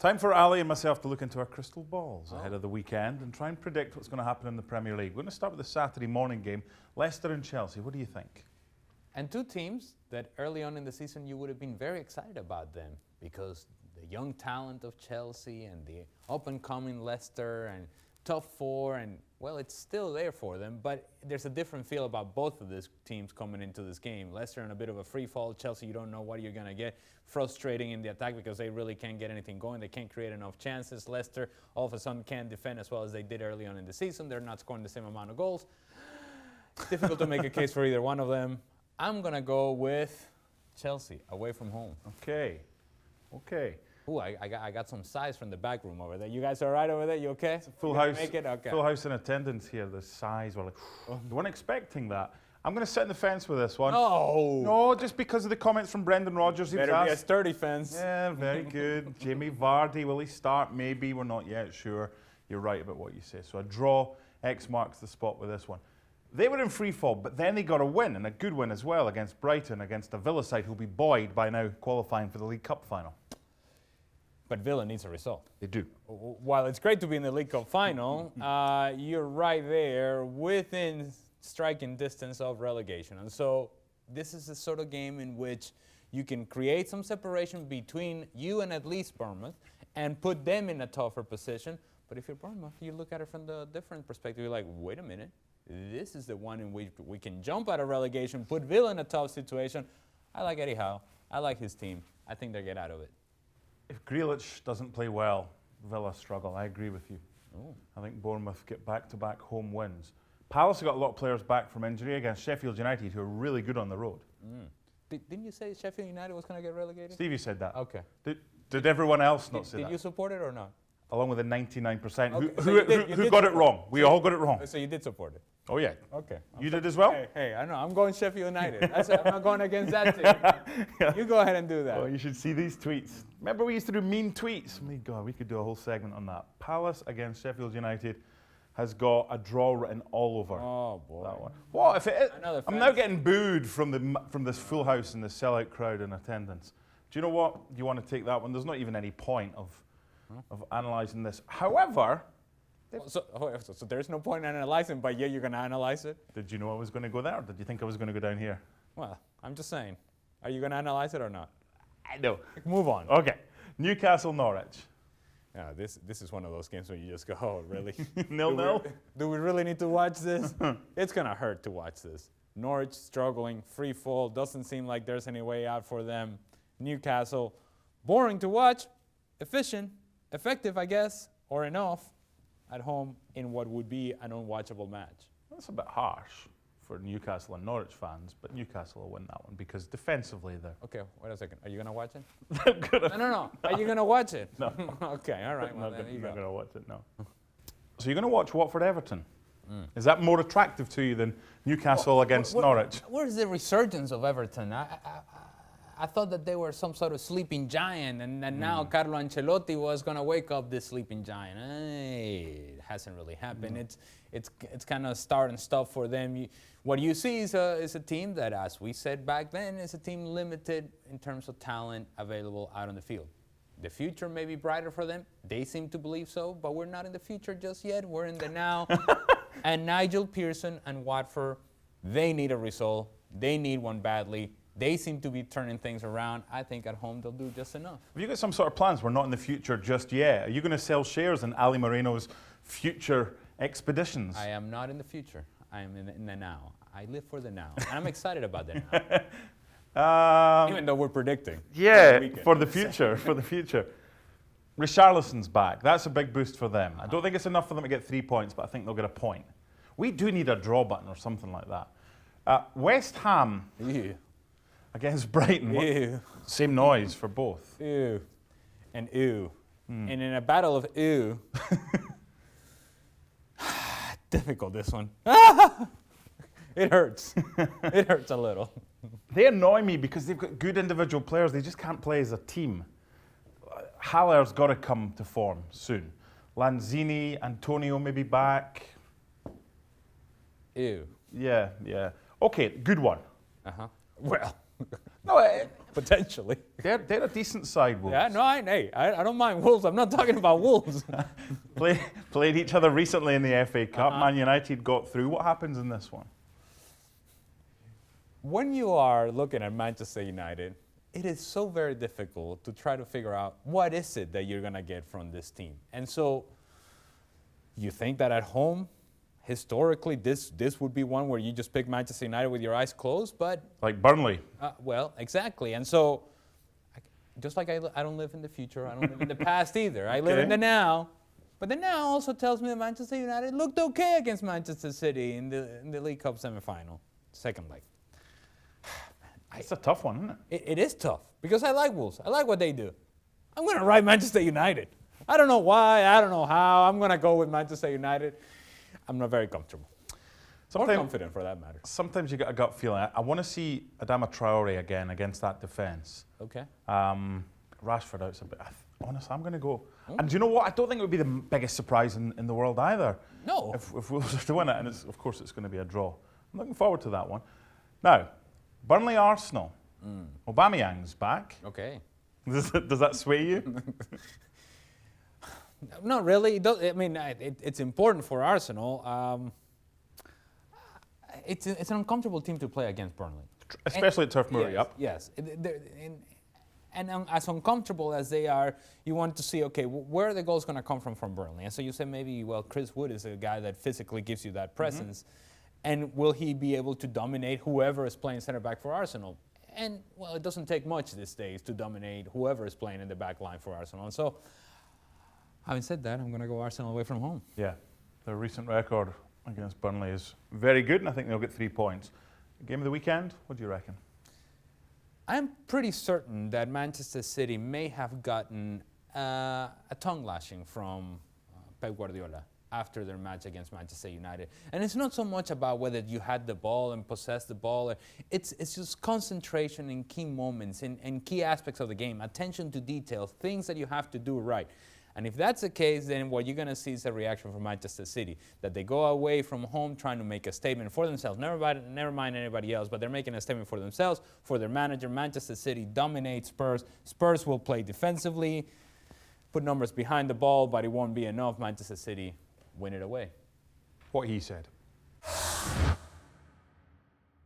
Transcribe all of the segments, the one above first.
Time for Ali and myself to look into our crystal balls ahead of the weekend and try and predict what's going to happen in the Premier League. We're going to start with the Saturday morning game, Leicester and Chelsea. What do you think? And two teams that early on in the season you would have been very excited about them because the young talent of Chelsea and the up-and-coming Leicester and top four, and well, it's still there for them, but there's a different feel about both of these teams coming into this game. Leicester in a bit of a free fall. Chelsea, you don't know what you're going to get. Frustrating in the attack because they really can't get anything going. They can't create enough chances. Leicester all of a sudden can't defend as well as they did early on in the season. They're not scoring the same amount of goals. Difficult to make a case for either one of them. I'm going to go with Chelsea, away from home. Okay. Ooh, I got some size from the back room over there. You guys all right over there? You okay? It's a full You house. make it? Okay. Full house in attendance here. The size, well, they weren't expecting that. I'm going to sit in the fence with this one. No, just because of the comments from Brendan Rodgers. He Better be a sturdy fence. Yeah, very good. Jamie Vardy, will he start? Maybe. We're not yet sure. You're right about what you say. So a draw, X marks the spot with this one. They were in free fall, but then they got a win, and a good win as well, against Brighton, against a Villa side who'll be buoyed by now qualifying for the League Cup final. But Villa needs a result. They do. While it's great to be in the League Cup final, you're right there within striking distance of relegation. And so this is the sort of game in which you can create some separation between you and at least Bournemouth and put them in a tougher position. But if you're Bournemouth, you look at it from the different perspective. You're like, wait a minute. This is the one in which we can jump out of relegation, put Villa in a tough situation. I like Eddie Howe. I like his team. I think they'll get out of it. If Grealish doesn't play well, Villa struggle. I agree with you. Ooh. I think Bournemouth get back-to-back home wins. Palace have got a lot of players back from injury against Sheffield United, who are really good on the road. Didn't you say Sheffield United was going to get relegated? Stevie said that. Okay. Did everyone else not say that? Did you support it or not? Along with the 99% Okay, who got it wrong. We all got it wrong. So you did support it? Oh, yeah. Okay. You did as well? Hey, I know. I'm going Sheffield United. I'm not going against that team. You go ahead and do that. Oh, you should see these tweets. Remember we used to do mean tweets? My God, we could do a whole segment on that. Palace against Sheffield United has got a draw written all over that one. What if it is? I'm now getting booed from this full house and the sellout crowd in attendance. Do you know what? You want to take that one? There's not even any point of analysing this. However... So there's no point in analysing, but yeah, you're going to analyse it? Did you know I was going to go there, or did you think I was going to go down here? Well, I'm just saying. Are you going to analyse it or not? I know. Move on. Okay. Newcastle, Norwich. Yeah, this is one of those games where you just go, oh, really? 0-0? Do we really need to watch this? It's going to hurt to watch this. Norwich struggling, free fall, doesn't seem like there's any way out for them. Newcastle, boring to watch, efficient, effective, I guess, or enough at home in what would be an unwatchable match. That's a bit harsh for Newcastle and Norwich fans, but Newcastle will win that one because defensively they're... Okay, wait a second. Are you going to watch it? No. Are you going to watch it? No. Okay, all right. Well, I'm then not going to watch it, no. So you're going to watch Watford Everton. Is that more attractive to you than Newcastle against Norwich? Where's the resurgence of Everton? I thought that they were some sort of sleeping giant, and now Carlo Ancelotti was going to wake up this sleeping giant. It hasn't really happened. It's kind of start and stop for them. What you see is a team that, as we said back then, is a team limited in terms of talent available out on the field. The future may be brighter for them. They seem to believe so, but we're not in the future just yet. We're in the now. And Nigel Pearson and Watford, they need a result. They need one badly. They seem to be turning things around. I think at home they'll do just enough. Have you got some sort of plans? We're not in the future just yet. Are you going to sell shares in Ali Moreno's future expeditions? I am not in the future. I am in the now. I live for the now. And I'm excited about the now. Even though we're predicting. Yeah, for the future, for the future. Richarlison's back. That's a big boost for them. I don't think it's enough for them to get 3 points, but I think they'll get a point. We do need a draw button or something like that. West Ham against Brighton. Same noise for both. Ew. And ew. And in a battle of ew, difficult this one. It hurts. It hurts a little. They annoy me because they've got good individual players. They just can't play as a team. Haller's got to come to form soon. Lanzini, Antonio may be back. Ew. Yeah. Okay, good one. Well. No, potentially. They're a decent side, Wolves. Yeah, no, I don't mind Wolves. I'm not talking about Wolves. Played each other recently in the FA Cup. Man United got through. What happens in this one? When you are looking at Manchester United, it is so very difficult to try to figure out what is it that you're going to get from this team. And so you think that at home, historically, this would be one where you just pick Manchester United with your eyes closed, but... Like Burnley. Well, exactly. And so, just like I don't live in the future, I don't live in the past either. I live in the now. But the now also tells me that Manchester United looked okay against Manchester City in the League Cup semi-final, second leg. It's a tough one, isn't it? It is tough, because I like Wolves. I like what they do. I'm going to ride Manchester United. I don't know why, I don't know how. I'm going to go with Manchester United. I'm not very comfortable. Or confident, for that matter. Sometimes you get a gut feeling. I want to see Adama Traore again against that defence. Okay. Rashford out's a bit... Honestly, I'm going to go... And do you know what? I don't think it would be the biggest surprise in the world either. No. If Wolves are to win it, and of course it's going to be a draw. I'm looking forward to that one. Now, Burnley Arsenal. Aubameyang's back. Okay. Does that sway you? Not really. It's important for Arsenal. It's an uncomfortable team to play against Burnley. Especially at Turf Moor, Yes. And as uncomfortable as they are, you want to see, okay, where are the goals going to come from Burnley? And so you say maybe, well, Chris Wood is a guy that physically gives you that presence. And will he be able to dominate whoever is playing center back for Arsenal? And, well, it doesn't take much these days to dominate whoever is playing in the back line for Arsenal. And so, having said that, I'm going to go Arsenal away from home. Yeah, their recent record against Burnley is very good, and I think they'll get 3 points. Game of the weekend, what do you reckon? I'm pretty certain that Manchester City may have gotten a tongue lashing from Pep Guardiola after their match against Manchester United. And it's not so much about whether you had the ball and possessed the ball. It's just concentration in key moments, in key aspects of the game, attention to details, things that you have to do right. And if that's the case, then what you're going to see is a reaction from Manchester City, that they go away from home trying to make a statement for themselves. Never mind anybody else, but they're making a statement for themselves, for their manager. Manchester City dominates Spurs. Spurs will play defensively, put numbers behind the ball, but it won't be enough. Manchester City win it away. What he said.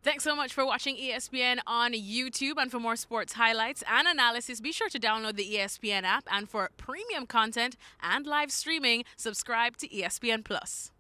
Thanks so much for watching ESPN on YouTube. And for more sports highlights and analysis, be sure to download the ESPN app. And for premium content and live streaming, subscribe to ESPN Plus.